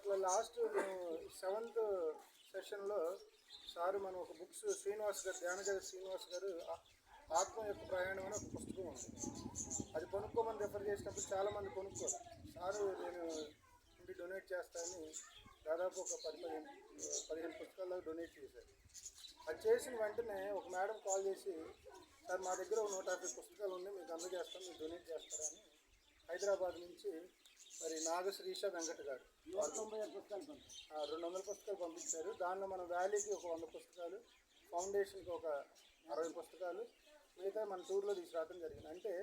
ఇట్లా last seventh సెషన్లో sir మనం ఒక బుక్స్ శ్రీనివాస్ గారు ధ్యానగరి శ్రీనివాస్ గారు ఆత్మ యొక్క ప్రయాణం అని ఒక పుస్తకం ఉంది. అది కొనుక్కోమని రిఫర్ చేసినప్పుడు చాలామంది కొనుక్కోరు. సారు నేను ఇంటి డొనేట్ చేస్తానని దాదాపు ఒక 15 పుస్తకాల దాకా డొనేట్ చేశారు. అది చేసిన వెంటనే ఒక మేడం కాల్ చేసి, సార్ మా దగ్గర ఒక 150 పుస్తకాలు ఉన్నాయి, మీకు అందజేస్తాం, మీరు డొనేట్ చేస్తారా అని హైదరాబాద్ నుంచి మరి నాగశ్రీష వెంకట గారు 200 పుస్తకాలు పంపించారు. దానిలో మన వ్యాలీకి ఒక 100 పుస్తకాలు, ఫౌండేషన్కి ఒక 60 పుస్తకాలు, మిగతా మన టూర్లో తీసుకురావడం జరిగింది. అంటే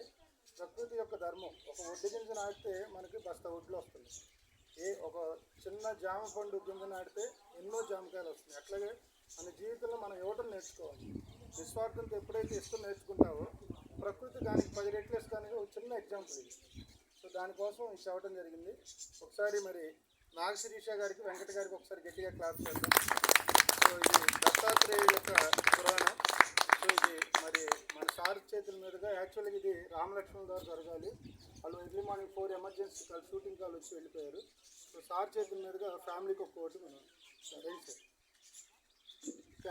ప్రకృతి యొక్క ధర్మం. ఒక ఒడ్డు గింజ నాటితే మనకి బస్తా ఒడ్లు వస్తుంది. ఒక చిన్న జామ పండు గింజ నాటితే ఎన్నో జామకాయలు వస్తున్నాయి. అట్లాగే మన జీవితంలో మనం ఇవ్వటం నేర్చుకోవాలి. నిస్వార్థంతో ఎప్పుడైతే ఇష్టం నేర్చుకుంటావో ప్రకృతి దానికి 10 రెట్లు ఇస్తానికి ఒక చిన్న ఎగ్జాంపుల్ ఇది. సో దానికోసం ఇది చదవటం జరిగింది. ఒకసారి మరి నాగశిరీష గారికి వెంకట గారికి ఒకసారి గట్టిగా క్లాప్ చేద్దాం. సో ఇది దత్తాత్రేయ యొక్క పురాణం. సో ఇది మరి మన సార్ చేతుల మీదుగా యాక్చువల్గా ఇది రామలక్ష్మణ్ గారు జరగాలి. వాళ్ళు early morning 4 emergency call shooting call వచ్చి వెళ్ళిపోయారు. సో సార్ చేతుల మీదుగా ఫ్యామిలీకి ఒక కోటి మనం రైట్ సార్.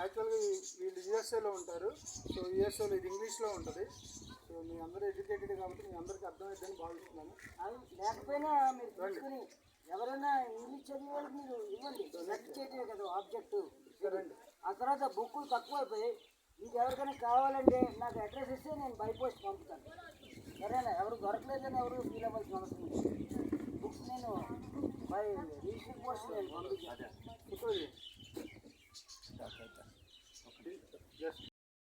యాక్చువల్గా వీళ్ళు యూఎస్ఏలో ఉంటారు. సో యూఎస్ఏలో ఇది ఇంగ్లీష్లో ఉంటుంది. సో మీ అందరూ ఎడ్యుకేటెడ్ కాబట్టి మీ అందరికీ అర్థమవుతుందని భావిస్తున్నాను. లేకపోయినా మీరు తీసుకుని ఎవరైనా ఇంగ్లీష్ చదివే వాళ్ళకి మీరు ఇవ్వండి. సర్టిఫికేటే కదా ఆబ్జెక్టివ్. సరేండి. ఆ తర్వాత బుక్కులు తక్కువైపోయి మీకు ఎవరికైనా కావాలంటే నాకు అడ్రస్ ఇస్తే నేను బై పోస్ట్ పంపుతాను. సరేనా? ఎవరు దొరకలేదని ఎవరు ఫీల్ అవ్వాల్సిన అవసరం లేదు. బుక్స్ నేను బై రిజిస్టర్ పోస్ట్ నేను పంపించాను.